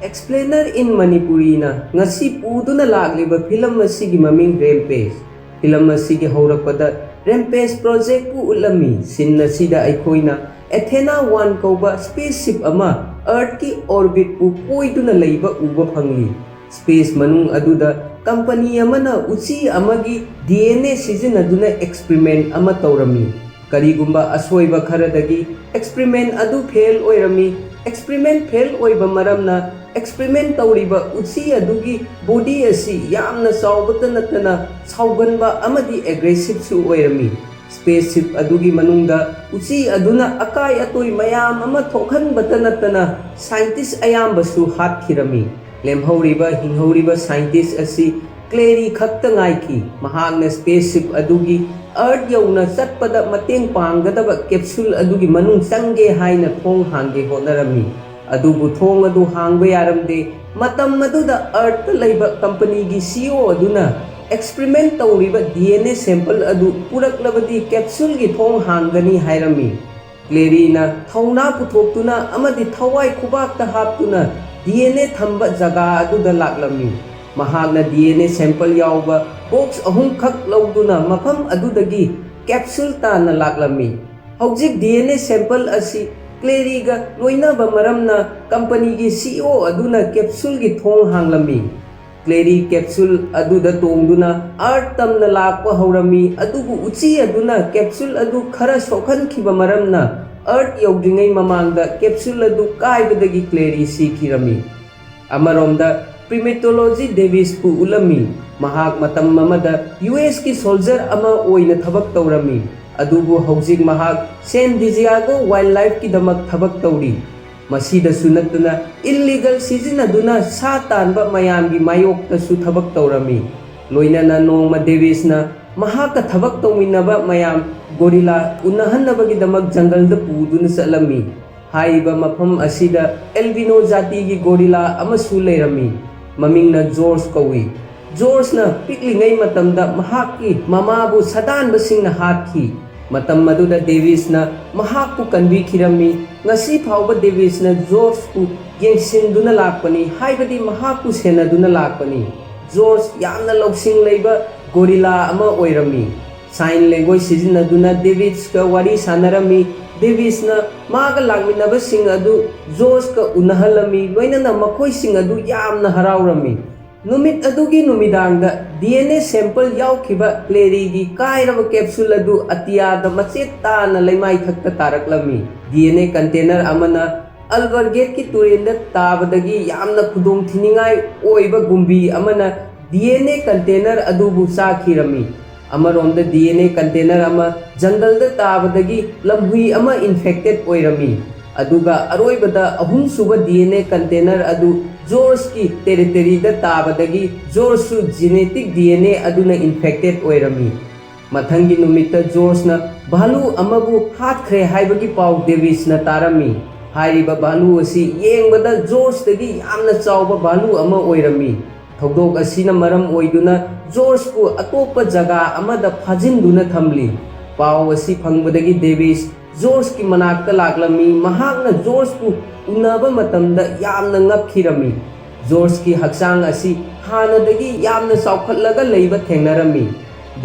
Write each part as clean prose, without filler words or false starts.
Explainer in Manipuri na ngasi puduna lagliba film asigi maming Rampage. Film asigi hawrapada Rampage project pu ulami sinna sida aikoina Athena 1 kauba spaceship ama Earth ki orbit pu poiduna leiba uba phangli. Space manung aduda company amana uchi amagi DNA sizinaduna experiment ama tawrami. Karigumba aswoiba kharadagi experiment adu fail oirami. Experiment fail oiba maramna experiment tawriba uchi adugi body asi yamna sawbata natana sauganba amadi aggressive su oirami. Spaceship adugi manungda uchi aduna akai atoi mayam ama thokhanbata natana scientist ayamba su hathirami. Lemhoriba hinghoriba scientist asi Clary khakta ngaiki mahagna spaceship adugi Earth yauna chatpada mateng panggadaba capsule adugi manung changge haina thong hangge honarami adubu thong adu hangba yaramde matam maduda Earth laiba company gi CEO aduna experiment tawriba DNA sample adu puraklabadi capsule gi thong hangani hairami Clary na thauna puthoktuna amadi thawai khubakta haptuna DNA thamba jaga aduda laklami mahagna DNA sample yauba box ahum khak lauduna mafam adudagi capsule tana laklami hojik DNA sample asi Clary ga loinaba maramna company gi CEO aduna capsule gi thong hanglami Clary capsule aduda tongduna Earth tamna lakpa haurami adugu uchi aduna capsule adu khara sokhan khiba maramna Earth yaudringai mamangda capsule adu kaibadagi Clary sikhirami amaromda primatology Davis pu ulami mahak matam mamada US ki soldier ama oina thabak tawrami adubu hojik mahak San Diego wildlife ki damak thabak tawri masida sunatuna illegal sizinaduna sa tanba mayam gi mayok ta su thabak tawrami loina na nongma Davis na mahaka thabak tawminaba mayam gorilla unahanaba gi damak jungle da puduna salami haiba mafam asida albino jati gi gorilla ama su leirami maming na George kawi George na piklingai matamda mahaki mamabu sadan basing na hathi matam maduda Davis na mahaku kanbi khirami ngasi phauba Davis na George ku yengsinduna lakpani haibadi mahaku senaduna lakpani George yamna loksing leiba gorilla ama oirami sign language sizinaduna Davis ka wari sanarami Davis na maga lagminaba sing adu George ka unahalami loinana makhoi sing adu yamna haraurami numit adugi numidangda DNA sample yaukhiba Clary gi kairaba capsule adu atiyada macheta na leimai thakta taraklami DNA container amana albergate ki turenda tabadagi yamna khudong thiningai oiba gumbi amana DNA container adu bu sakhirami amaromda DNA container ama jungle da tabadagi lamhui ama infected oirami aduga aroibada ahum suba DNA container adu George ki territory da tabadagi George su genetic DNA aduna infected oirami mathangi numita George na balu amabu hathre haibagi pau Davis na tarami haiba balu asi yengbada George dagi yamna chawba balu ama oirami thogdok asina maram oiduna George ku atopa jaga amada phajinduna thamli pau asi phangbadagi Davis George ki manakta laklami mahakna George ku unaba matamda yamna ngapkhirami George ki haksang asi hanadagi yamna saukhatlaga leiba thengnarami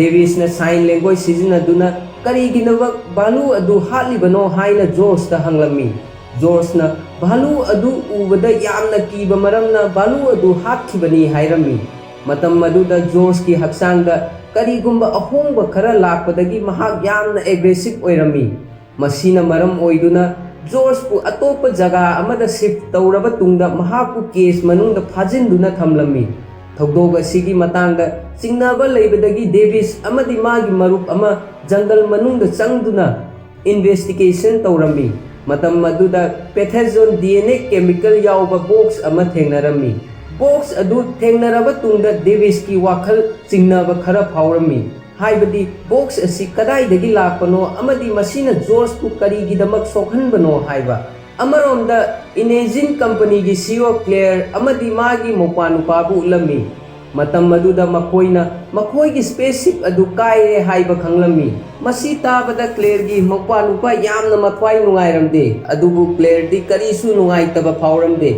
Davis na sign language sizinaduna kariginaba balu adu halibano haina George ta hanglami George na balu adu ubada yamna kiba maramna balu adu hathibani hairami matam maduda George ki haksangda karigumba ahongba khara lakpadagi mahak yamna aggressive oirami masina maram oiduna George ku atopa jaga amada shift tawraba tungda mahaku case manungda phajinduna thamlami thogdog asigi matangda chingnaba leibadagi Davis amadi magi marup ama jungle manungda changduna investigation tawrami matam maduda pathogen DNA chemical yauba box ama thengnarami box adu thengnaraba tungda Davis ki wakhal chingnaba khara phawrami haibadi box asi kadaidagi lakpano amadi masina George ku karigidamak sokhanbano haiba amaromda Inezin company gi CEO Claire amadi magi mopanupabu ulami matam maduda makhoi gi spaceship adu kaire haiba khanglami masi tabada Claire gi mopanupa yamna mathwai nungairamde adubu Claire di karisu nungaitaba phawramde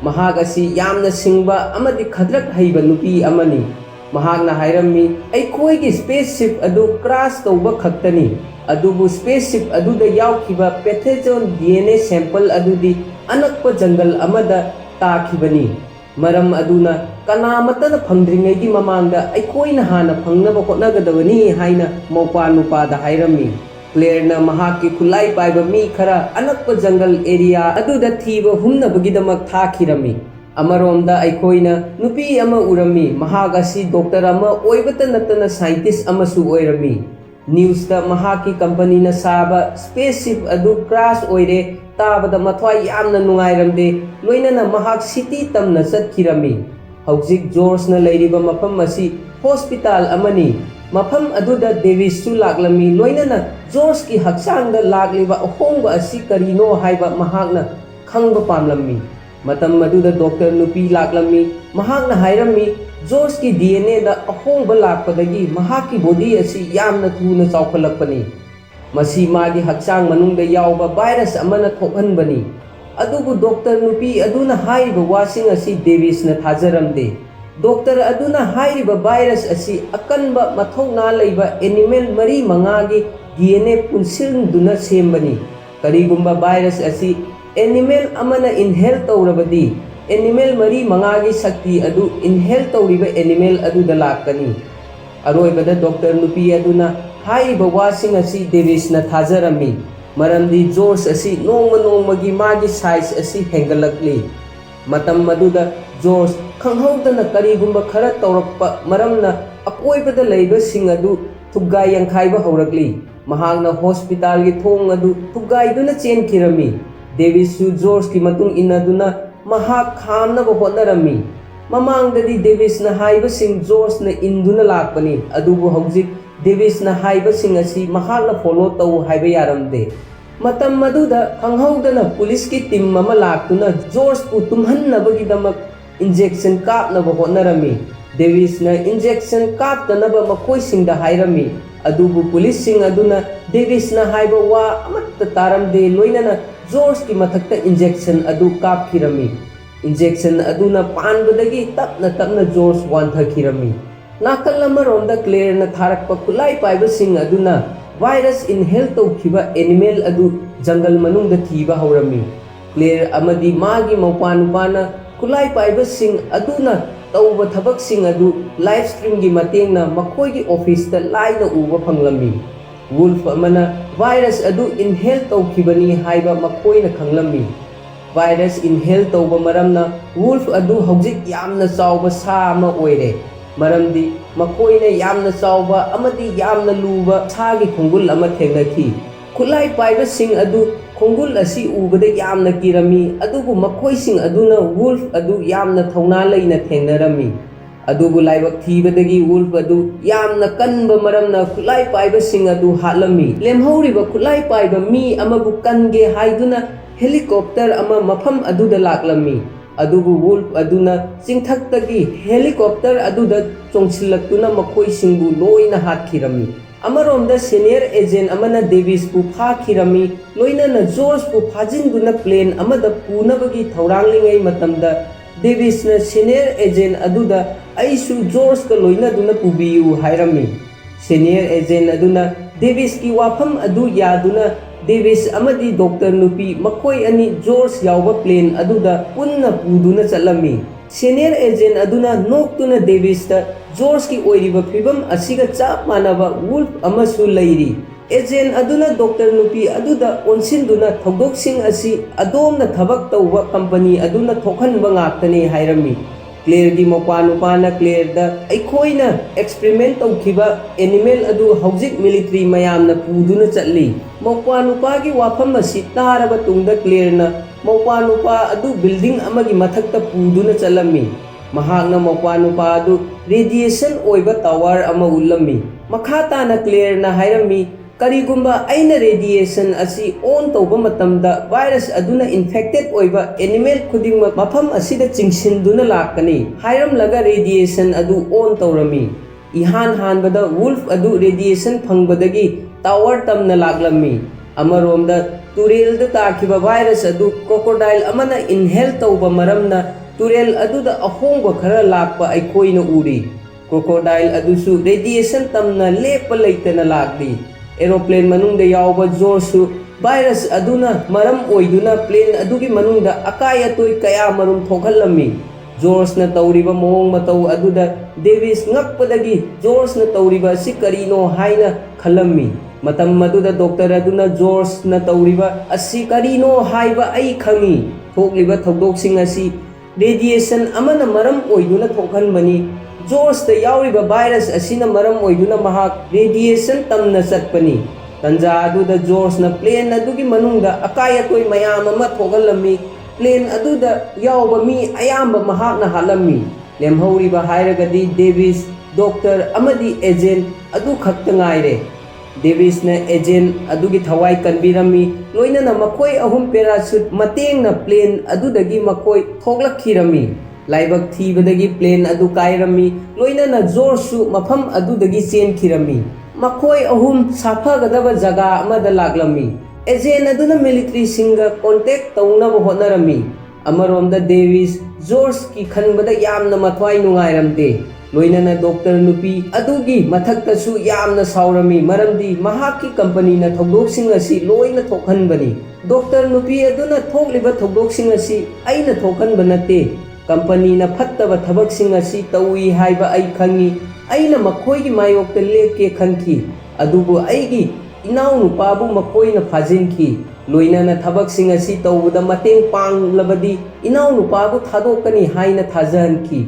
ꯃꯍꯥꯛ ꯑꯁꯤ ꯌꯥꯝꯅ ꯁꯤꯡꯕ ꯑꯃꯗꯤ ꯈꯗ꯭ꯔꯛ ꯍꯩꯕ ꯅꯨꯄꯤ ꯑꯃꯅꯤ꯫ ꯃꯍꯥꯛꯅ ꯍꯥꯏꯔꯝꯃꯤ, ꯑꯩꯈꯣꯏꯒꯤ ꯁ꯭ꯄꯦꯁꯁꯤꯞ ꯑꯗꯨ ꯀ꯭ꯔꯥꯁ ꯇꯧꯕ ꯈꯛꯇꯅꯤ, ꯑꯗꯨꯕꯨ ꯁ꯭ꯄꯦꯁꯁꯤꯞ ꯑꯗꯨꯗ ꯌꯥꯎꯈꯤꯕ ꯄꯦꯊꯦꯖꯣꯟ DNA ꯁꯦꯝꯄꯜ ꯑꯗꯨꯗꯤ ꯑꯅꯛꯄ ꯖꯪꯒꯜ ꯑꯃꯗ ꯇꯥꯈꯤꯕꯅꯤ꯫ ꯃꯔꯝ ꯑꯗꯨꯅ ꯀꯅꯥꯃꯠꯇꯅ ꯐꯪꯗ꯭ꯔꯤꯉꯩꯒꯤ ꯃꯃꯥꯡꯗ ꯑꯩꯈꯣꯏꯅ ꯍꯥꯟꯅ ꯐꯪꯅꯕ ꯍꯣꯠꯅꯒꯗꯕꯅꯤ ꯍꯥꯏꯅ ꯃꯧꯄ꯭ꯋꯥ ꯅꯨꯄꯥꯗ ꯍꯥꯏꯔꯝꯃꯤ꯫ ꯀ꯭ꯂꯦꯔꯅ ꯃꯍꯥꯛꯀꯤ ꯈꯨꯠꯂꯥꯏ ꯄꯥꯏꯕ ꯃꯤ ꯈꯔ ꯑꯅꯛꯄ ꯖꯪꯒꯜ ꯑꯦꯔꯤꯌꯥ ꯑꯗꯨꯗ ꯊꯤꯕ ꯍꯨꯝꯅꯕꯒꯤꯗꯃꯛ ꯊꯥꯈꯤꯔꯝꯃꯤ꯫ ꯑꯃꯔꯣꯝꯗ ꯑꯩꯈꯣꯏꯅ ꯅꯨꯄꯤ ꯑꯃ ꯎꯔꯝꯃꯤ꯫ ꯃꯍꯥꯛ ꯑꯁꯤ ꯗꯣꯛꯇꯔ ꯑꯃ ꯑꯣꯏꯕꯇ ꯅꯠꯇꯅ ꯁꯥꯏꯟꯇꯤꯁꯠ ꯑꯃꯁꯨ ꯑꯣꯏꯔꯝꯃꯤ꯫ ꯅ꯭ꯌꯨꯁꯇ ꯃꯍꯥꯛꯀꯤ ꯀꯝꯄꯅꯤꯅ ꯁꯥꯕ ꯁ꯭ꯄꯦꯁꯁꯤꯞ ꯑꯗꯨ ꯀ꯭ꯔꯥꯁ ꯑꯣꯏꯔꯦ ꯇꯥꯕꯗ ꯃꯊ꯭ꯋꯥꯏ ꯌꯥꯝꯅ ꯅꯨꯡꯉꯥꯏꯔꯝꯗꯦ, ꯂꯣꯏꯅꯅ ꯃꯍꯥꯛ ꯁꯤꯇꯤ ꯇꯝꯅ ꯆꯠꯈꯤꯔꯝꯃꯤ꯫ ꯍꯧꯖꯤꯛ ꯖꯣꯔꯖꯅ ꯂꯩꯔꯤꯕ ꯃꯐꯝ ꯑꯁꯤ ꯍꯣꯁꯄꯤꯇꯥꯜ ꯑꯃꯅꯤ꯫ ꯃꯐꯝ ꯑꯗꯨꯗ ꯗꯦꯕꯤꯁꯁꯨ ꯂꯥꯛꯂꯝꯃꯤ, ꯂꯣꯏꯅꯅ ꯖꯣꯔꯖꯀꯤ ꯍꯛꯆꯥꯡꯗ ꯂꯥꯛꯂꯤꯕ ꯑꯍꯣꯡꯕ ꯑꯁꯤ ꯀꯔꯤꯅꯣ ꯍꯥꯏꯕ ꯃꯍꯥꯛꯅ ꯈꯪꯕ ꯄꯥꯝꯂꯝꯃꯤ꯫ ꯃꯇꯝ ꯑꯗꯨꯗ ꯗꯣꯛꯇꯔ ꯅꯨꯄꯤ ꯂꯥꯛꯂꯝꯃꯤ꯫ ꯃꯍꯥꯛꯅ ꯍꯥꯏꯔꯝꯃꯤ, ꯖꯣꯔꯖꯀꯤ DNAꯗ ꯑꯍꯣꯡꯕ ꯂꯥꯛꯄꯗꯒꯤ ꯃꯍꯥꯛꯀꯤ ꯕꯣꯗꯤ ꯑꯁꯤ ꯌꯥꯝꯅ ꯊꯨꯅ ꯆꯥꯎꯈꯠꯂꯛꯄꯅꯤ꯫ ꯃꯁꯤ ꯃꯥꯒꯤ ꯍꯛꯆꯥꯡ ꯃꯅꯨꯡꯗ ꯌꯥꯎꯕ ꯚꯥꯏꯔꯁ ꯑꯃꯅ ꯊꯣꯛꯍꯟꯕꯅꯤ꯫ ꯑꯗꯨꯕꯨ ꯗꯣꯛꯇꯔ ꯅꯨꯄꯤ ꯑꯗꯨꯅ ꯍꯥꯏꯔꯤꯕ ꯋꯥꯁꯤꯡ ꯑꯁꯤ ꯗꯦꯕꯤꯁꯅ ꯊꯥꯖꯔꯝꯗꯦ꯫ ꯗꯣꯛꯇꯔ ꯑꯗꯨꯅ ꯍꯥꯏꯔꯤꯕ ꯚꯥꯏꯔꯁ ꯑꯁꯤ ꯑꯀꯟꯕ ꯃꯊꯧꯅꯥ ꯂꯩꯕ ꯑꯦꯅꯤꯃꯦꯜ 4-5ꯒꯤ DNA ꯄꯨꯟꯁꯤꯟꯗꯨꯅ ꯁꯦꯝꯕꯅꯤ꯫ ꯀꯔꯤꯒꯨꯝꯕ ꯚꯥꯏꯔꯁ ꯑꯁꯤ ꯑꯦꯅꯤꯃꯦꯜ ꯑꯃꯅ ꯏꯟꯍꯦꯜ ꯇꯧꯔꯕꯗꯤ, ꯑꯦꯅꯤꯃꯦꯜ 4-5ꯒꯤ ꯁꯛꯇꯤ ꯑꯗꯨ ꯏꯟꯍꯦꯜ ꯇꯧꯔꯤꯕ ꯑꯦꯅꯤꯃꯦꯜ ꯑꯗꯨꯗ ꯂꯥꯛꯀꯅꯤ꯫ ꯑꯔꯣꯏꯕꯗ ꯗꯣꯛꯇꯔ ꯅꯨꯄꯤ ꯑꯗꯨꯅ ꯍꯥꯏꯔꯤꯕ ꯋꯥꯁꯤꯡ ꯑꯁꯤ ꯗꯦꯕꯤꯁꯅ ꯊꯥꯖꯔꯝꯃꯤ, ꯃꯔꯝꯗꯤ ꯖꯣꯔꯖ ꯑꯁꯤ ꯅꯣꯡꯃ ꯅꯣꯡꯃꯒꯤ ꯃꯥꯒꯤ ꯁꯥꯏꯖ ꯑꯁꯤ ꯍꯦꯟꯒꯠꯂꯛꯂꯤ꯫ ꯃꯇꯝ ꯑꯗꯨꯗ ꯖꯣꯔꯖ ꯈꯪꯍꯧꯗꯅ ꯀꯔꯤꯒꯨꯝꯕ ꯈꯔ ꯇꯧꯔꯛꯄ ꯃꯔꯝꯅ ꯑꯀꯣꯏꯕꯗ ꯂꯩꯕꯁꯤꯡ ꯑꯗꯨ ꯊꯨꯒꯥꯏ ꯌꯥꯡꯈꯥꯏꯕ ꯍꯧꯔꯛꯂꯤ꯫ ꯃꯍꯥꯛꯅ ꯍꯣꯁꯄꯤꯇꯥꯜꯒꯤ ꯊꯣꯡ ꯑꯗꯨ ꯊꯨꯒꯥꯏꯗꯨꯅ ꯆꯦꯟꯈꯤꯔꯝꯃꯤ꯫ ꯗꯦꯕꯤꯁꯁꯨ ꯖꯣꯔꯖꯀꯤ ꯃꯇꯨꯡ ꯏꯟꯅꯗꯨꯅ ꯃꯍꯥꯛ ꯈꯥꯝꯅꯕ ꯍꯣꯠꯅꯔꯝꯃꯤ꯫ ꯃꯃꯥꯡꯗꯗꯤ ꯗꯦꯕꯤꯁꯅ ꯍꯥꯏꯕꯁꯤꯡ ꯖꯣꯔꯖꯅ ꯏꯟꯗꯨꯅ ꯂꯥꯛꯄꯅꯤ, ꯑꯗꯨꯕꯨ ꯍꯧꯖꯤꯛ ꯗꯦꯕꯤꯁꯅ ꯍꯥꯏꯕꯁꯤꯡ ꯑꯁꯤ ꯃꯍꯥꯛꯅ ꯐꯣꯂꯣ ꯇꯧ ꯍꯥꯏꯕ ꯌꯥꯔꯝꯗꯦ꯫ ꯃꯇꯝ ꯑꯗꯨꯗ ꯈꯪꯍꯧꯗꯅ ꯄꯨꯂꯤꯁꯀꯤ ꯇꯤꯝ ꯑꯃ ꯂꯥꯛꯇꯨꯅ ꯖꯣꯔꯖꯄꯨ ꯇꯨꯝꯍꯟꯅꯕꯒꯤꯗꯃꯛ ꯏꯟꯖꯦꯛꯁꯟ ꯀꯥꯞꯅꯕ ꯍꯣꯠꯅꯔꯝꯃꯤ꯫ ꯗꯦꯕꯤꯁꯅ ꯏꯟꯖꯦꯛꯁꯟ ꯀꯥꯞꯇꯅꯕ ꯃꯈꯣꯏꯁꯤꯡꯗ ꯍꯥꯏꯔꯝꯃꯤ, ꯑꯗꯨꯕꯨ ꯄꯨꯂꯤꯁꯁꯤꯡ ꯑꯗꯨꯅ ꯗꯦꯕꯤꯁꯅ ꯍꯥꯏꯕ ꯋꯥ ꯑꯃꯠꯇ ꯇꯥꯔꯝꯗꯦ, ꯂꯣꯏꯅꯅ ꯖꯣꯔꯖꯀꯤ ꯃꯊꯛꯇ ꯏꯟꯖꯦꯛꯁꯟ ꯑꯗꯨ ꯀꯥꯞꯈꯤꯔꯝꯃꯤ꯫ ꯏꯟꯖꯦꯛꯁꯟ ꯑꯗꯨꯅ ꯄꯥꯟꯕꯗꯒꯤ ꯇꯞꯅ ꯇꯞꯅ ꯖꯣꯔꯖ ꯋꯥꯟꯊꯈꯤꯔꯝꯃꯤ꯫ ꯅꯥꯀꯜ ꯑꯃꯔꯣꯝꯗ ꯀ꯭ꯂꯦꯔꯅ ꯊꯥꯔꯛꯄ ꯈꯨꯠꯂꯥꯏ ꯄꯥꯏꯕꯁꯤꯡ ꯑꯗꯨꯅ ꯚꯥꯏꯔꯁ ꯏꯟꯍꯦꯜ ꯇꯧꯈꯤꯕ ꯑꯦꯅꯤꯃꯦꯜ ꯑꯗꯨ ꯖꯪꯒꯜ ꯃꯅꯨꯡꯗ ꯊꯤꯕ ꯍꯧꯔꯝꯃꯤ꯫ ꯀ꯭ꯂꯦꯔ ꯑꯃꯗꯤ ꯃꯥꯒꯤ ꯃꯧꯄ꯭ꯋꯥ ꯅꯨꯄꯥꯅ ꯈꯨꯠꯂꯥꯏ ꯄꯥꯏꯕꯁꯤꯡ ꯑꯗꯨꯅ ꯇꯧꯕ ꯊꯕꯛꯁꯤꯡ ꯑꯗꯨ ꯂꯥꯏꯚ ꯁ꯭ꯇ꯭ꯔꯤꯝꯒꯤ ꯃꯇꯦꯡꯅ ꯃꯈꯣꯏꯒꯤ ꯑꯣꯐꯤꯁꯇ ꯂꯥꯏꯅ ꯎꯕ ꯐꯪꯂꯝꯃꯤ꯫ ꯋꯨꯜꯐ ꯑꯃꯅ ꯚꯥꯏꯔꯁ ꯑꯗꯨ ꯏꯟꯍꯦꯜ ꯇꯧꯈꯤꯕꯅꯤ ꯍꯥꯏꯕ ꯃꯈꯣꯏꯅ ꯈꯪꯂꯝꯃꯤ꯫ ꯚꯥꯏꯔꯁ ꯏꯟꯍꯦꯜ ꯇꯧꯕ ꯃꯔꯝꯅ ꯋꯨꯜꯐ ꯑꯗꯨ ꯍꯧꯖꯤꯛ ꯌꯥꯝꯅ ꯆꯥꯎꯕ ꯁꯥ ꯑꯃ ꯑꯣꯏꯔꯦ, ꯃꯔꯝꯗꯤ ꯃꯈꯣꯏꯅ ꯌꯥꯝꯅ ꯆꯥꯎꯕ ꯑꯃꯗꯤ ꯌꯥꯝꯅ ꯂꯨꯕ ꯁꯥꯒꯤ ꯈꯣꯡꯒꯨꯜ ꯑꯃ ꯊꯦꯡꯅꯈꯤ꯫ ꯈꯨꯠꯂꯥꯏ ꯄꯥꯏꯕꯁꯤꯡ ꯑꯗꯨ ꯈꯣꯡꯒꯨꯜ ꯑꯁꯤ ꯎꯕꯗ ꯌꯥꯝꯅ ꯀꯤꯔꯝꯃꯤ, ꯑꯗꯨꯕꯨ ꯃꯈꯣꯏꯁꯤꯡ ꯑꯗꯨꯅ ꯋꯨꯜꯐ ꯑꯗු ꯌꯥꯝꯅ ꯊꯧꯅꯥ ꯂꯩꯅ ꯊꯦꯡꯅꯔꯝꯃꯤ꯫ ꯑꯗꯨꯕꯨ ꯂꯥꯏꯕꯛ ꯊꯤꯕꯗꯒꯤ ꯋꯨꯜꯐ ꯑꯗꯨ ꯌꯥꯝꯅ ꯀꯟꯕ ꯃꯔꯝꯅ ꯈꯨꯠꯂꯥꯏ ꯄꯥꯏꯕꯁꯤꯡ ꯑꯗꯨ ꯍꯥꯠꯂꯝꯃꯤ꯫ ꯂꯦꯝꯍꯧꯔꯤꯕ ꯈꯨꯠꯂꯥꯏ ꯄꯥꯏꯕ ꯃꯤ ꯑꯃꯕꯨ ꯀꯟꯒꯦ ꯍꯥꯏꯗꯨꯅ ꯍꯦꯂꯤꯀꯣꯞꯇꯔ ꯑꯃ ꯃꯐꯝ ꯑꯗꯨꯗ ꯂꯥꯛꯂꯝꯃꯤ, ꯑꯗꯨꯕꯨ ꯋꯨꯜꯐ ꯑꯗꯨꯅ ꯆꯤꯡꯊꯛꯇꯒꯤ ꯍꯦꯂꯤꯀꯣꯞꯇꯔ ꯑꯗꯨꯗ ꯆꯣꯡꯁꯤꯜꯂꯛꯇꯨꯅ ꯃꯈꯣꯏꯁꯤꯡꯕꯨ ꯂꯣꯏꯅ ꯍꯥꯠꯈꯤꯔꯝꯃꯤ꯫ ꯑꯃꯔꯣꯝꯗ ꯁꯦꯅꯤꯌꯔ ꯑꯦꯖꯦꯟꯠ ꯑꯃꯅ ꯗꯦꯕꯤꯁꯄꯨ ꯐꯥꯈꯤꯔꯝꯃꯤ, ꯂꯣꯏꯅꯅ ꯖꯣꯔꯖꯄꯨ ꯐꯥꯖꯤꯟꯗꯨꯅ ꯄ꯭लेꯟ ꯑꯃꯗ ꯄꯨꯅꯕꯒꯤ ꯊꯧꯔꯥꯡꯂꯤꯉꯩ ꯃꯇꯝꯗ ꯗꯦꯕꯤꯁꯅ ꯁꯦꯅꯤꯌꯔ ꯑꯦꯖꯦꯟꯠ ꯑꯗꯨꯗ ꯑꯩꯁꯨ ꯖꯣꯔꯖꯀ ꯂꯣꯏꯅꯗꯨꯅ ꯄꯨꯕꯤꯌꯨ ꯍꯥꯏꯔꯝꯃꯤ꯫ ꯁꯦꯅꯤꯌꯔ ꯑꯦꯖꯦꯟꯠ ꯑꯗꯨꯅ ꯗꯦꯕꯤꯁꯀꯤ ꯋꯥꯐꯝ ꯑꯗꯨ ꯌꯥꯗꯨꯅ ꯗꯦꯕꯤꯁ ꯑꯃꯗꯤ ꯗꯣꯛꯇꯔ ꯅꯨꯄꯤ ꯃꯈꯣꯏ ꯑꯅꯤ ꯖꯣꯔꯖ ꯌꯥꯎꯕ ꯄ꯭लेꯟ ꯑꯗꯨꯗ ꯄꯨꯟꯅ ꯄꯨꯗꯨꯅ ꯆꯠꯂꯝꯃꯤ꯫ ꯁꯦꯅꯤꯌꯔ ꯑꯦꯖꯦꯟꯠ ꯑꯗꯨꯅ ꯅꯣꯛꯇꯨꯅ ꯗꯦꯕꯤꯁꯇ ꯖꯣꯔꯖꯀꯤ ꯑꯣꯏꯔꯤꯕ ꯐꯤꯚꯝ ꯑꯁꯤꯒ ꯆꯞ ꯃꯥꯟꯅꯕ ꯋꯨꯜꯐ ꯑꯃꯁꯨ ꯂꯩꯔꯤ꯫ ꯑꯦꯖꯦꯟꯠ ꯑꯗꯨꯅ ꯗꯣꯛꯇꯔ ꯅꯨꯄꯤ ꯑꯗꯨꯗ ꯑꯣꯟꯁꯤꯟꯗꯨꯅ ꯊꯧꯗꯣꯛꯁꯤꯡ ꯑꯁꯤ ꯑꯗꯣꯝꯅ ꯊꯕꯛ ꯇꯧꯕ ꯀꯝꯄꯅꯤ ꯑꯗꯨꯅ ꯊꯣꯛꯍꯟꯕ ꯉꯥꯛꯇꯅꯤ ꯍꯥꯏꯔꯝꯃꯤ꯫ ꯀ꯭ꯂꯦꯔꯒꯤ ꯃꯧꯄ꯭ꯋꯥ ꯅꯨꯄꯥꯅ ꯀ꯭ꯂꯦꯔꯗ ꯑꯩꯈꯣꯏꯅ ꯑꯦꯛꯁꯄ꯭ꯔꯤꯃꯦꯟꯠ ꯇꯧꯈꯤꯕ ꯑꯦꯅꯤꯃꯦꯜ ꯑꯗꯨ ꯍꯧꯖꯤꯛ ꯃꯤꯂꯤꯇꯔꯤ ꯃꯌꯥꯝꯅ ꯄꯨꯗꯨꯅ ꯆꯠꯂꯤ꯫ ꯃꯧꯄ꯭ꯋꯥ ꯅꯨꯄꯥꯒꯤ ꯋꯥꯐꯝ ꯑꯁꯤ ꯇꯥꯔꯕ ꯇꯨꯡꯗ ꯀ꯭ꯂꯦꯔꯅ ꯃꯧꯄ꯭ꯋꯥ ꯅꯨꯄꯥ ꯑꯗꯨ ꯕꯤꯜꯗꯤꯡ ꯑꯃꯒꯤ ꯃꯊꯛꯇ ꯄꯨꯗꯨꯅ ꯆꯠꯂꯝꯃꯤ꯫ ꯃꯍꯥꯛꯅ ꯃꯧꯄ꯭ꯋꯥ ꯅꯨꯄꯥ ꯑꯗꯨ ꯔꯦꯗꯤꯌꯦꯁꯟ ꯑꯣꯏꯕ ꯇꯋꯥꯔ ꯑꯃ ꯎꯠꯂꯝꯃꯤ꯫ ꯃꯈꯥ ताना ꯀ꯭ꯂꯦꯔꯅ ꯍꯥꯏꯔꯝꯃꯤ, ꯀꯔꯤꯒꯨꯝꯕ ꯑꯩꯅ ꯔꯦꯗꯤꯌꯦꯁꯟ ꯑꯁꯤ ꯑꯣꯟ ꯇꯧꯕ ꯃꯇꯝꯗ ꯚꯥꯏꯔꯁ ꯑꯗꯨꯅ ꯏꯟꯐꯦꯛꯇꯦꯗ ꯑꯣꯏꯕ ꯑꯦꯅꯤꯃꯦꯜ ꯈꯨꯗꯤꯡꯃꯛ ꯃꯐꯝ ꯑꯁꯤꯗ ꯆꯤꯡꯁꯤꯟꯗꯨꯅ ꯂꯥꯛꯀꯅꯤ ꯍꯥꯏꯔꯝꯂꯒ ꯔꯦꯗꯤꯌꯦꯁꯟ ꯑꯗꯨ ꯑꯣꯟ ꯇꯧꯔꯝꯃꯤ꯫ इहान हानबदा वुल्फ अदु रेडिएशन फंगबदगी टावर तमना लागलम्मी। अमरोमदा तुरेल ताखिबा वायरस अदु क्रोकोडाइल अमना इनहेल तौबा मरमना तुरेल अदुदा अहोंबा खरा लाकपा अखोइना उरी क्रोकोडाइल अदुसु रेडिएशन तमना लेप लेतना लागली एरोप्लेन मनुंग यावबा जोरसु वायरस अदुना मरम ओइदुना प्लेन अदुगी मनुंग अकाय अतोय कया मरुम थोखलमी जॉर्जना तौरीबा मोंग मतौ अदुदा डेविस ngakpadagi जॉर्जना तौरीबा सि करीनो हाइना खलमी मतम मदुदा डॉक्टर अदुना जॉर्जना तौरीबा असि करीनो हाइबा आई खंगी थोकलिबा थौदोकसिंग असि रेडिएशन अमना मरम ओइदुना थोखनबनी जॉर्जता यावरिबा वायरस असिना मरम ओइदुना महाक रेडिएशन तमना चटपनी तंजा अदुदा जॉर्जना प्लेन अदुगी मनुंगा अकाय अतोय मयाम अमा थोखलमी प्लेन अदुदा यावबा मी अयाम्बा महाकना हालमी लेमहौरिबा हायरगदी डेविस डॉक्टर अमदी एजेंट अदु खक्त ngaire डेविस ने एजेंट अदुगी थवाई कनबिरमी लोइनना मखोय अहुम पैराशूट मतेंगना प्लेन अदुदगी मखोय थोगलखिरमी लाइबक थीबदगी प्लेन अदु कायरमी लोइनना जोरसु मफम अदुदगी चेनखिरमी मखोय अहुम साफगदबा जगा अमदा लागलमी एजेंट अदुना मिलिट्री सिंगा कांटेक्ट तौनबा होनरमी अमरोमदा डेविस जॉर्ज की खनबदा यामना मथवाई नुंगाइरमदे लोइनना डॉक्टर नुपी अदुगी मथक्तसु यामना सावरमी मरमदी महाकी कंपनी ना थौदोकसिंग असि लोइना थोखनबनी डॉक्टर नुपी अदुना थोकलिबा थौदोकसिंग असि अइना थोखनबा नते कंपनी ना फत्तबा थबकसिंग असि तौई हाइबा अइ खंगी अइना मखोयगी मायोक्ता लेके खनखी अदुबु अइगी इनाउ नुपाबु मखोयना फाजिनखी लोइनना थबकसिंग असि तौबदा मतेंग पांगलबदी इनाउ नुपाबु थादोकनी हाइना थाजहनखी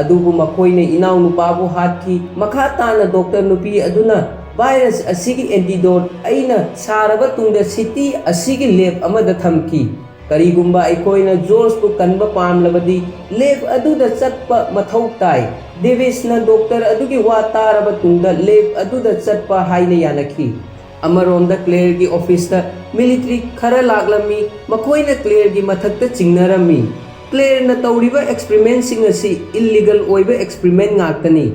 अदुबु मखोयना इनाउ नुपाबु हातखी मखा ताना डॉक्टर नुपी अदुना वायरस असिगी एंटीडोट अइना सारबा तुंगदा सिटी असिगी लैब अमदा थमखी करीगुंबा अखोयना जॉर्जबु कनबा पामलबदी लैब अदुदा चटपा मथौ ताई डेविसना डॉक्टर अदुगी वा तारबा तुंगदा लैब अदुदा चटपा हाइना यानखी अमरोंदा क्लेयर की ऑफिस मिलिट्री खरा लागलमी मखोयना क्लेयर की मथक्ता चिंगनरमी क्लेयर न तौरिबा एक्सपेरिमेंट सिंग असि इल्लीगल ओइबा एक्सपेरिमेंट ngaktani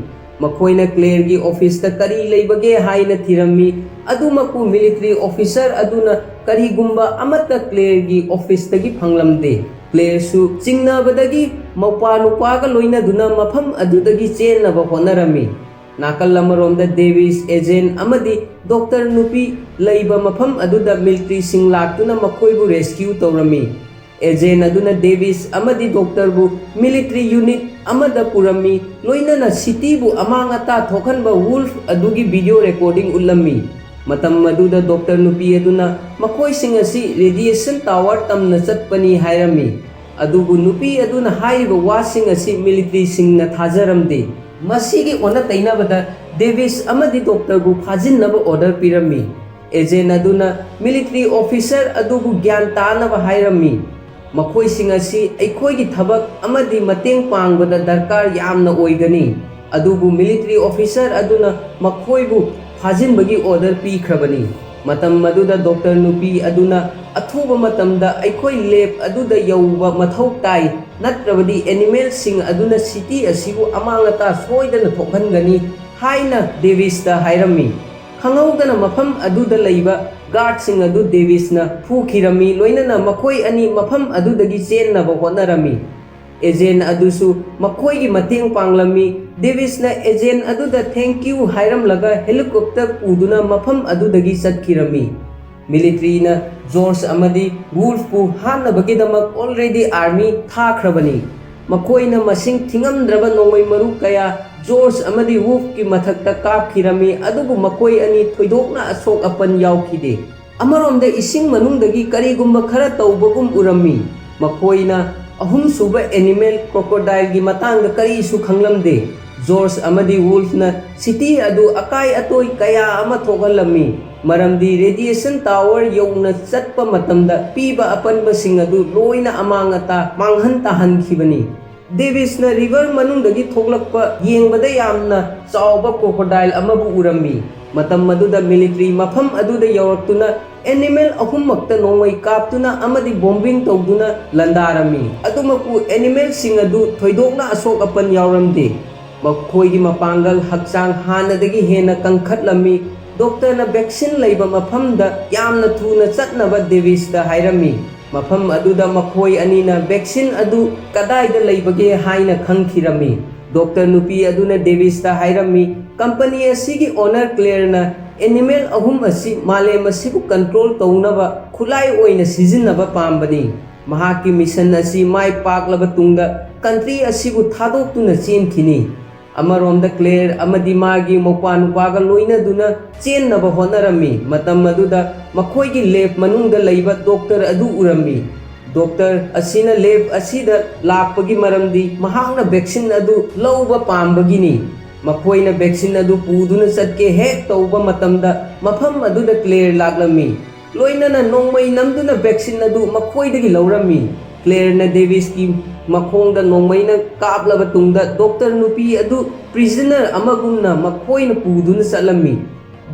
मखोयना क्लेयर की ऑफिस करी लेबगे हाइना थिरमी अदुमकु मिलिट्री ऑफिसर अदुना करीगुंबा अमता क्लेयर की ऑफिस तगी फंगलमदे क्लेयर सु चिंगनबदगी मौपा नुपागा लोइना दुना मफम अदुदगी चेनबा होनरमी नाकल अमरोमदा डेविस एजेंट अमदी डॉक्टर नुपी लैबा मफम अदुदा मिलिट्री सिंग लाक्तुना मखोयबु रेस्क्यू तौरमी एजेंट अदुना डेविस अमदी डॉक्टर बु मिलिट्री यूनिट अमदा पुरमी लोइनना सिटी बु अमांग अता थोखनबा वुल्फ अदुगी वीडियो रिकॉर्डिंग उल्लमी मतम मदुदा डॉक्टर नुपी अदुना मखोय सिंग असि रेडिएशन टावर तमना चटपनी हायरमी अदुबु नुपी अदुना हाइबा वासिंग असि मिलिट्री सिंगना थाजरमदे मसीगी ओना तैनाबदा डेविस अमदी डॉक्टर बु फाजिनबा ऑर्डर पिरमी एजेंट अदुना मिलिट्री ऑफिसर अदुबु ज्ञान तानबा हायरमी मखोयसिंग असि अखोयगी थबक अमदी मतेंग पांगबदा दरकार यामना ओइगनी अदुबु मिलिट्री ऑफिसर अदुना मखोयबु फाजिनबगी ऑर्डर पीखरबनी मतम मदुदा डॉक्टर नुपी अदुना अथुबा मतमदा अखोय लैब अदुदा यौबा मथौ ताई नत्रबदी एनिमल सिंग अदुना सिटी असिबु अमांगता सोयदना थोखनगनी हाइना डेविसता हायरमी खंगौदना मफम अदुदा लैबा गार्ड सिंग अदु डेविसना फुखिरमी लोइनना मखोय अनि मफम अदुदगी चेननबा होनरमी एजेंट अदुसु मखोयगी मतेंग पांगलमी डेविसना एजेंट अदुदा थैंक यू हायरमलगा हेलीकॉप्टर पुदुना मफम अदुदगी चटखिरमी मिलिट्री ना जॉर्ज अमदी वुल्फपु हानबगीदमक ऑलरेडी आर्मी थाख्रबनी मखोयना मसिंग थिंगमद्रबा नोंगै मरु कया जॉर्ज अमदी वुल्फ की मथक्ता कापखिरमी अदुबु मखोय अनि थोइदोकना अशोक अपन यावखिदे अमरोमदा इसिंग मनुंगदगी करीगुंबा खरा तौबगुम उरमी मखोयना अहुम सुबा एनिमल क्रोकोडाइल की मतांग करीसु खंगलमदे जॉर्ज अमदी वुल्फना सिटी अदु अकाय अतोय कया अमा थोगलमी मरमदी रेडिएशन टावर यौना चटपा मतमदा पीबा अपनबसिंग अदु लोइना अमांगता मांगहन ताहनखिबनी डेविसना रिवर मनुंगदगी थोगलकपा येंगबदा यामना चावबा क्रोकोडाइल अमबु उरमी मतम मदुदा मिलिट्री मफम अदुदा यौरक्तुना एनिमल अहुमक्ता नोंगै कापतुना अमदी बॉम्बिंग तौदुना लंदारमी अदुमकु एनिमल सिंग अदु थोइदोकना अशोक अपन यावरमदे मखोयगी मपांगल हक्चांग हानदगी हेना कंखटलमी डॉक्टरना वैक्सीन लैबा मफमदा यामना थूना चटनबा डेविसदा हाइरमी मफम अदुदा मखोय अनीना वैक्सीन अदु कदाइदा लैबगे हाइना खंखिरमी डॉक्टर नुपी अदुना डेविसदा हाइरमी कंपनी असिगी ओनर क्लेयरना एनिमल अहुम असि मालेम असिबु कंट्रोल तौनबा खुलाई ओइना सिजिन्नबा पाम्बनी महाकी मिशन असी माय पाकलबा तुंगदा कंट्री असिबु थादोक्तुना चेनखिनी अमरोमदा क्लेयर अमदी मागी मोपानुपागा लोइनदुना चेन्नबा होनरमी मतम अदुदा मखोयगी लेब मनुंगदा लैबा डॉक्टर अदु उरमी डॉक्टर असिना लेब असिदा लापगी मरमदी महांगना वैक्सीन अदु लौबा पाम्बगिनी मखोयना वैक्सीन अदु पुदुना चटके हेक तौबा मतमदा मफम अदुदा क्लेयर लागलमी लोइनना नोंगमई नमदुना वैक्सीन अदु मखोयदगी लौरमी क्लेयरना डेविस की मखोंगदा नोंगमईना कापलबा तुंगदा डॉक्टर नुपी अदु प्रिजनर अमगुमना मखोयना पुदुना चलमी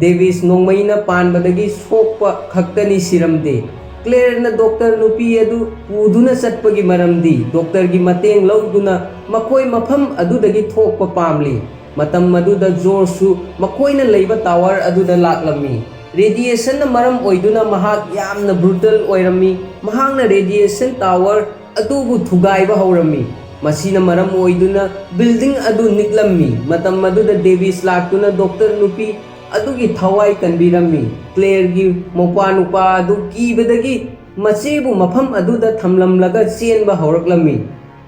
डेविस नोंगमईना पानबदगी सोकपा खक्तनी सिरमदे क्लेयरना डॉक्टर नुपी अदु पुदुना चटपगी मरमदी डॉक्टर की मतेंग लौदुना मखोय मफम अदुदगी थोकपा पामली मतम अदुदा जोरसु मखोयना लैबा टावर अदुदा लाक्लमी रेडिएशन मरम ओइदुना महाक यामना ब्रूटल ओइरमी महांगना रेडिएशन टावर अदुबु थुगाइबा हौरमी मसीना मरम ओइदुना बिल्डिंग अदु निकलमी मतम अदुदा डेविस लाक्तुना डॉक्टर नुपी अदुगी थवाई कनबिरमी क्लेयर की मोपानुपा अदु कीबदगी मचेबु मफम अदुदा थमलमलगा चेनबा हौरक्लमी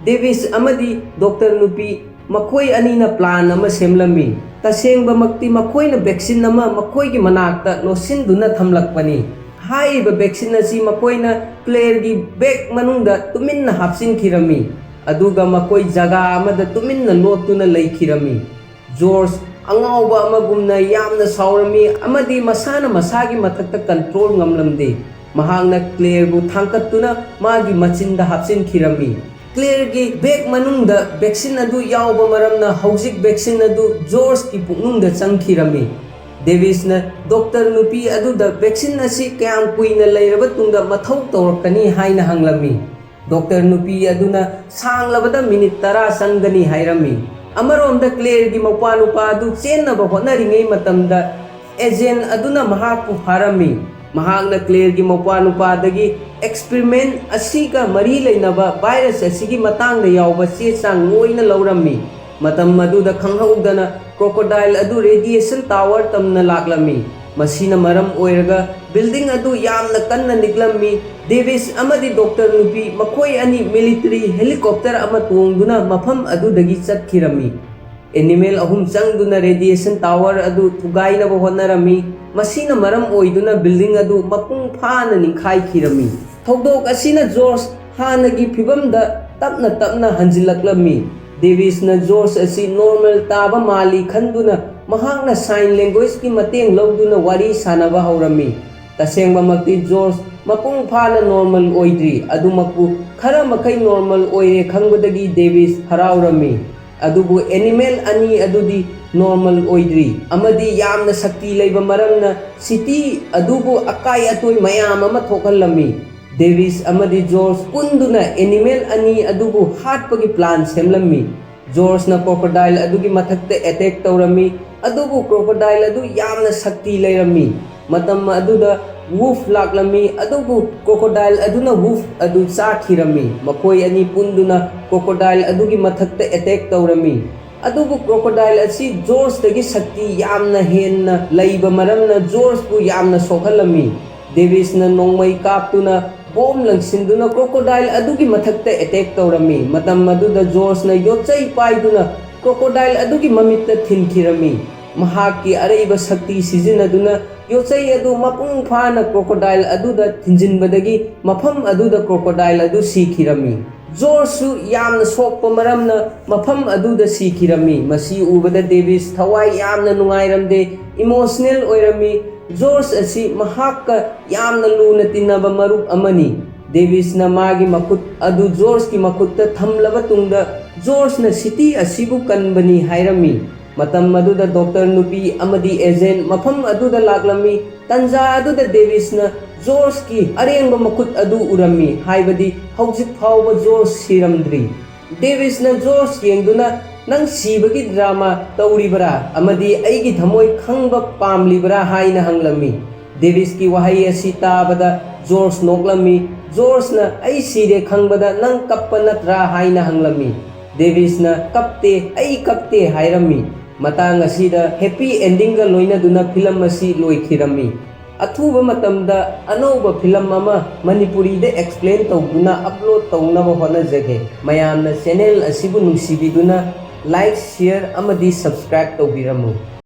डेविस अमदी डॉक्टर नुपी मखोय अनीना प्लान अमा सेमलमी तसेंगबा मक्ति मखोयना वैक्सीन अमा मखोयगी मनाक्ता लोसिनदुना थमलकपनी हाइबा वैक्सीन असी मखोयना क्लेयर की बैग मनुंगदा तुमिन्ना हापसिनखिरमी अदुगा मखोय जगा अमदा तुमिन्ना लोटुना लैखिरमी जॉर्ज अंगाउबा अमगुमना यामना साउरमी अमदी मसाना मसागी मथक्ता कंट्रोल ngamlamde महांगना क्लेयर बु थांकत्तुना मागी मचिनदा हापसिनखिरमी क्लेयर की बैग मनुंगदा वैक्सीन अदु यावबा मरमना हौजिक वैक्सीन अदु जॉर्ज की पुंगनुंगदा चंखिरमी डेविस न डॉक्टर नुपी अदुदा वैक्सीन असी कयाम कुइना लैरबा तुंगदा मथौ तौरकनी हाइना हंगलमी डॉक्टर नुपी अदुना सांगलबदा मिनिट 10 संगनी हाइरमी अमरोमदा क्लेयर की मोपानुपा अदु चेन्नबा होनरिङै मतमदा एजेंट अदुना महाकु फारमी महांगना क्लेयर की मोपानुपादगी एक्सपेरिमेंट असीगा मरी लेनबा वायरस असीगी मतांगदा यावबा चे चांग लोइना लौरमी मतम मदुदा खंगहौदना क्रोकोडाइल अदु रेडिएशन टावर तमना लाक्लमी मसीना मरम ओइरगा बिल्डिंग अदु यामना कन्ना निकलमी डेविस अमदी डॉक्टर नुपी मखोय अनी मिलिटरी हेलीकॉप्टर अमा तोंगदुना मफम अदुदगी चटखिरमी एनिमल अहुम चंगदुना रेडिएशन टावर अदु थुगाइनबा होनरमी मसीना मरम ओइदुना बिल्डिंग अदु मपुंग फाना निखाइखिरमी थौदोक असीना जॉर्ज हानगी फिबमदा तपना तपना हंजिलक्लमी डेविस न जॉर्ज असी नॉर्मल ताबा माली खंदुना महांगना साइन लैंग्वेज की मतेंग लौदुना वारी सानबा हौरमी तसेंगबा मक्ति जॉर्ज मपुंग फाना नॉर्मल ओइद्री अदुमकु खरा मखै नॉर्मल ओइरे खंगबदगी डेविस हराउरमी अदुबु एनिमल अनी अदुदी नॉर्मल ओइद्री अमदी यामना शक्ति लैबा मरमना सिटी अदुबु अकाय अतोय मयाम अमा थोकहलमी डेविस अमदी जॉर्ज पुंदुना एनिमल अनी अदुबु हाटपगी प्लान सेमलमी जॉर्ज न क्रोकोडाइल अदुगी मथक्ते अटैक तौरमी अदुबु क्रोकोडाइल अदु यामना शक्ति लैरमी मतम अदुदा वूफ लाक्लमी अदुबु क्रोकोडाइल अदुना वूफ अदु चाखिरमी मखोय अनी पुंदुना क्रोकोडाइल अदुगी मथक्ते अटैक तौरमी अदुबु क्रोकोडाइल असी जॉर्ज दगी शक्ति यामना हेन्ना लैबा मरमना जॉर्ज बु यामना सोखलमी डेविस न नोंगमई कापतुना बोम लंगसिंदुना क्रोकोडाइल अदुगी मथक्ते अटैक तौरमी मतम अदुदा जॉर्ज न योचै पाइदुना क्रोकोडाइल अदुगी ममित्ता थिनखिरमी महाकी अरैबा शक्ति सिजिनदुना योचै अदु मपुंग फाना क्रोकोडाइल अदुदा थिंजिनबदगी मफम अदुदा क्रोकोडाइल अदु सीखिरमी जॉर्जसु यामना सोकपा मरमना मफम अदुदा सीखिरमी मसी उबदा डेविस थवाई यामना नुंगाइरमदे इमोशनल ओइरमी जॉर्ज असी महाक्का यामना लूना तिन्नबा मरुप अमनी डेविस न मागी मखुत अदु जॉर्ज की मखुत्ता थमलबा तुंगदा जॉर्ज न सिटी असिबु कनबनी हाइरमी मतम अदुदा डॉक्टर नुपी अमदी एजेंट मफम अदुदा लाक्लमी तंजा अदुदा डेविस न जॉर्ज की अरेंग मखुत अदु उरमी हाइबदी हौजिक फाउबा जॉर्ज सिरमद्री डेविस न जॉर्ज येंगदुना ꯅꯪ ꯁꯤꯕꯒꯤ ꯗ꯭ꯔꯥꯃꯥ ꯇꯧꯔꯤꯕꯔꯥ ꯑꯃꯗꯤ ꯑꯩꯒꯤ ꯊꯃꯣꯏ ꯈꯪꯕ ꯄꯥꯝꯂꯤꯕꯔꯥ ꯍꯥꯏꯅ ꯍꯪꯂꯝꯃꯤ꯫ ꯗꯦꯕꯤꯁꯀꯤ ꯋꯥꯍꯩ ꯑꯁꯤ ꯇꯥꯕꯗ ꯖꯣꯔꯖ ꯅꯣꯛꯂꯝꯃꯤ꯫ ꯖꯣꯔꯖꯅ ꯑꯩ ꯁꯤꯔꯦ ꯈꯪꯕꯗ ꯅꯪ ꯀꯞꯄ ꯅꯠꯇ꯭ꯔꯥ ꯍꯥꯏꯅ ꯍꯪꯂꯝꯃꯤ꯫ ꯗꯦꯕꯤꯁꯅ ꯀꯞꯇꯦ, ꯑꯩ ꯀꯞꯇꯦ ꯍꯥꯏꯔꯝꯃꯤ꯫ ꯃꯇꯥꯡ ꯑꯁꯤꯗ ꯍꯦꯄꯤ ꯑꯦꯟꯗꯤꯡꯒ ꯂꯣꯏꯅꯗꯨꯅ ꯐꯤꯂꯝ ꯑꯁꯤ ꯂꯣꯏꯈꯤꯔꯝꯃꯤ꯫ ꯑꯊꯨꯕ ꯃꯇꯝꯗ ꯑꯅꯧꯕ ꯐꯤꯂꯝ ꯑꯃ ꯃꯅꯤꯄꯨꯔꯤꯗ ꯑꯦꯛꯁꯄ꯭ꯂꯦꯟ ꯇꯧꯗꯨꯅ ꯑꯞꯂꯣꯗ ꯇꯧꯅꯕ ꯍꯣꯠꯅꯖꯒꯦ꯫ ꯃꯌꯥꯝꯅ ꯆꯦꯅꯦꯜ ꯑꯁꯤꯕꯨ ꯅꯨꯡꯁꯤꯕꯤꯗꯨꯅ ꯂꯥꯏꯛ, ꯁꯤꯌꯔ ꯑꯃꯗꯤ ꯁꯕꯁꯀ꯭ꯔꯥꯏꯕ ꯇꯧꯕꯤꯔꯝꯃꯨ꯫